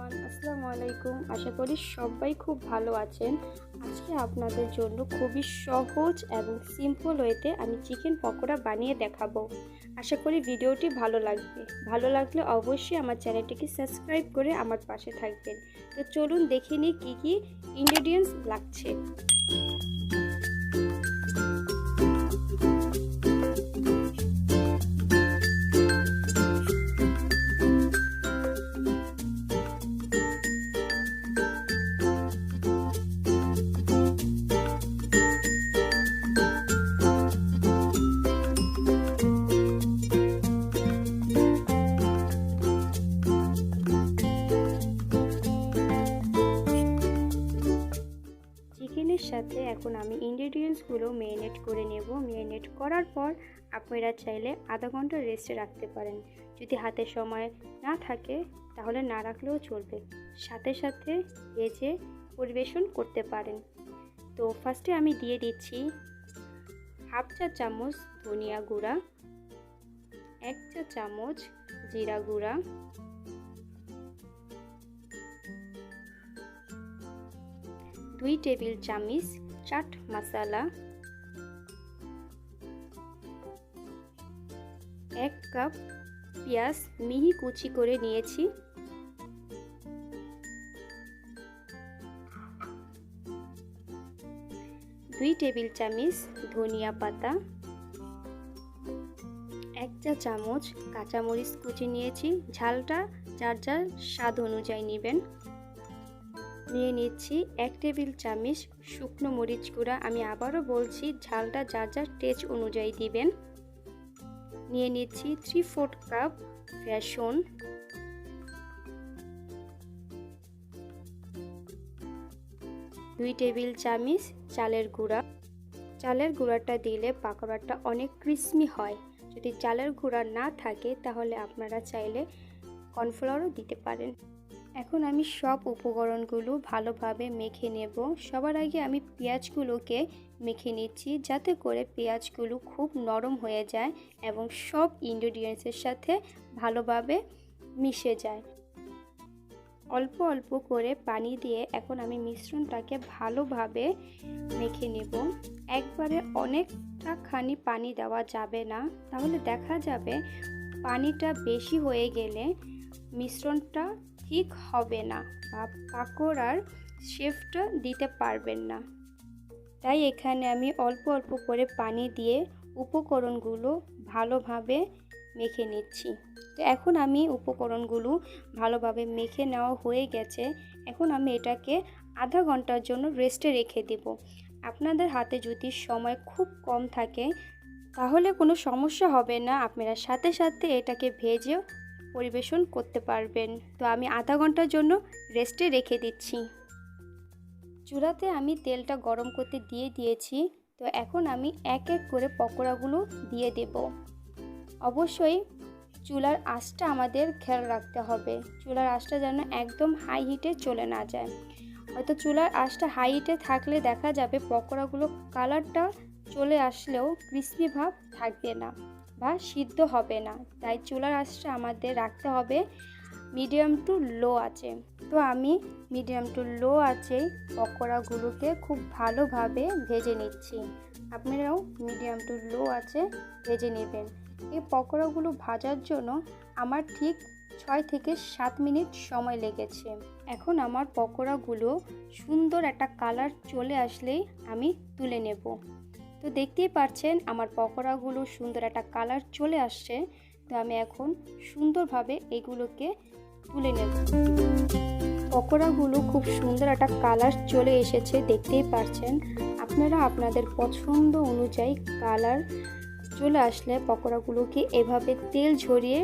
Everyone, আসসালামু আলাইকুম। আশা করি সবাই খুব ভালো আছেন। আজকে আপনাদের জন্য খুবই সহজ এবং সিম্পল ওয়েতে আমি চিকেন পকোড়া বানিয়ে দেখাবো। আশা করি ভিডিওটি ভালো লাগবে। ভালো লাগলে অবশ্যই আমার চ্যানেলটিকে সাবস্ক্রাইব করে আমার পাশে থাকবেন। তো চলুন দেখে নিই কী কী ইনগ্রেডিয়েন্টস লাগছে। চিকেনের সাথে এখন আমি ইনগ্রেডিয়েন্টসগুলো ম্যারিনেট করে নেব। ম্যারিনেট করার পর আপনারা চাইলে আধা ঘন্টা রেস্টে রাখতে পারেন। যদি হাতে সময় না থাকে তাহলে না রাখলেও চলবে, সাথে সাথে ভেজে পরিবেশন করতে পারেন। তো ফার্স্টে আমি দিয়ে দিচ্ছি হাফ চা চামচ ধনিয়া গুঁড়া, 1 চা চামচ জিরা গুঁড়া, 2 টেবিল চামচ চাট মশলা, 1 কাপ পেঁয়াজ মিহি কুচি করে নিয়েছি, 2 টেবিল চামচ ধনিয়া পাতা, 1 চা চামচ কাঁচামরিচ কুচি নিয়েছি। ঝালটা যার যার স্বাদ অনুযায়ী নেবেন। নিয়ে নিচ্ছি 1 টেবিল চামচ শুকনো মরিচ গুঁড়া। আমি আবারও বলছি, ঝালটা যার যার টেস্ট অনুযায়ী দিবেন। নিয়ে নিচ্ছি 3/4 কাপ বেসন, 2 টেবিল চামচ চালের গুঁড়া। চালের গুঁড়াটা দিলে পাকোড়াটা অনেক ক্রিস্পি হয়। যদি চালের গুঁড়া না থাকে তাহলে আপনারা চাইলে কর্নফ্লাওয়ারও দিতে পারেন। এখন আমি সব উপকরণগুলো ভালোভাবে মেখে নেব। সবার আগে আমি পেঁয়াজগুলোকে মেখে নিচ্ছি, যাতে করে পেঁয়াজগুলো খুব নরম হয়ে যায় এবং সব ইনগ্রেডিয়েন্টসের সাথে ভালোভাবে মিশে যায়। অল্প অল্প করে পানি দিয়ে এখন আমি মিশ্রণটাকে ভালোভাবে মেখে নেব। একবারে অনেকটা খানি পানি দেওয়া যাবে না, তাহলে দেখা যাবে পানিটা বেশি হয়ে গেলে মিশ্রণটা ঠিক হবে না বা পাকোড়ার শেপটা দিতে পারবেন না। তাই এখানে আমি অল্প অল্প করে পানি দিয়ে উপকরণগুলো ভালোভাবে মেখে নিচ্ছি। তো এখন আমি উপকরণগুলো ভালোভাবে মেখে নেওয়া হয়ে গেছে। এখন আমি এটাকে আধা ঘন্টার জন্য রেস্টে রেখে দেব। আপনাদের হাতে যদি সময় খুব কম থাকে তাহলে কোনো সমস্যা হবে না, আপনারা সাথে সাথে এটাকে ভেজেও পরিবেশন করতে পারবেন। তো আমি আধা ঘন্টার জন্য রেস্টে রেখে দিচ্ছি। চুলাতে আমি তেলটা গরম করতে দিয়ে দিয়েছি। তো এখন আমি এক এক করে পকোড়াগুলো দিয়ে দেব। অবশ্যই চুলার আঁচটা আমাদের খেয়াল রাখতে হবে। চুলার আঁচটা যেন একদম হাই হিটে চলে না যায়। হয়তো চুলার আঁচটা হাই হিটে থাকলে দেখা যাবে পকোড়াগুলো কালারটা চলে আসলেও ক্রিস্পি ভাব থাকবে না বা সিদ্ধ হবে না। তাই চুলার আঁচটা আমাদের রাখতে হবে মিডিয়াম টু লো আঁচে। তো আমি মিডিয়াম টু লো আঁচে পকোড়াগুলোকে খুব ভালোভাবে ভেজে নিচ্ছি। আপনারাও মিডিয়াম টু লো আঁচে ভেজে নেবেন। এই পকোড়াগুলো ভাজার জন্য আমার ঠিক 6 থেকে 7 মিনিট সময় লেগেছে। এখন আমার পকোড়াগুলো সুন্দর একটা কালার চলে আসলেই আমি তুলে নেব। তো দেখতেই পাচ্ছেন আমার পকোড়াগুলো সুন্দর একটা কালার চলে আসছে। তো আমি এখন সুন্দরভাবে এগুলোকে তুলে নেব। পকোড়াগুলো খুব সুন্দর একটা কালার চলে এসেছে, দেখতেই পাচ্ছেন। আপনারা আপনাদের পছন্দ অনুযায়ী কালার চলে আসলে পকোড়াগুলোকে এভাবে তেল ঝরিয়ে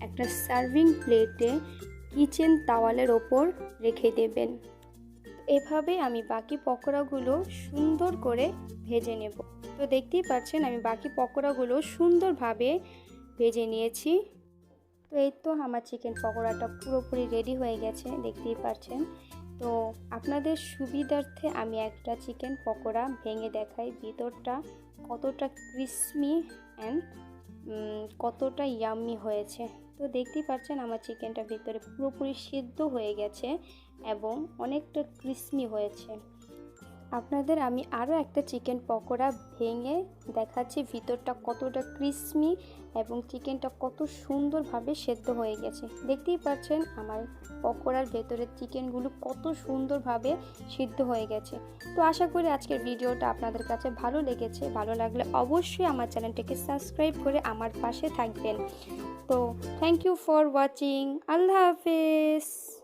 একটা সার্ভিং প্লেটে কিচেন তাওয়ালের ওপর রেখে দেবেন। এভাবে আমি বাকি পকোড়াগুলো সুন্দর করে ভেজে নেব। তো দেখতেই পাচ্ছেন আমি বাকি পকোড়াগুলো সুন্দরভাবে ভেজে নিয়েছি। তো এই তো আমার চিকেন পকোড়াটা পুরোপুরি রেডি হয়ে গেছে, দেখতেই পাচ্ছেন। তো আপনাদের সুবিধার্থে আমি একটা চিকেন পকোড়া ভেঙে দেখাই ভিতরটা কতটা ক্রিস্পি অ্যান্ড কতটা ইয়াম্মি হয়েছে। তো তো দেখতেই পাচ্ছেন আমার চিকেনটা ভিতরে পুরোপুরি সিদ্ধ হয়ে গেছে এবং অনেকটা ক্রিস্পি হয়েছে। আপনাদের আমি আরও একটা চিকেন পকোড়া ভেঙে দেখাচ্ছি ভিতরটা কতটা ক্রিস্পি এবং চিকেনটা কত সুন্দরভাবে সেদ্ধ হয়ে গেছে। দেখতেই পাচ্ছেন আমার পকোড়ার ভেতরের চিকেনগুলো কত সুন্দরভাবে সিদ্ধ হয়ে গেছে। তো আশা করি আজকের ভিডিওটা আপনাদের কাছে ভালো লেগেছে। ভালো লাগলে অবশ্যই আমার চ্যানেলটিকে সাবস্ক্রাইব করে আমার পাশে থাকবেন। তো থ্যাংক ইউ ফর ওয়াচিং। আল্লাহ হাফেজ।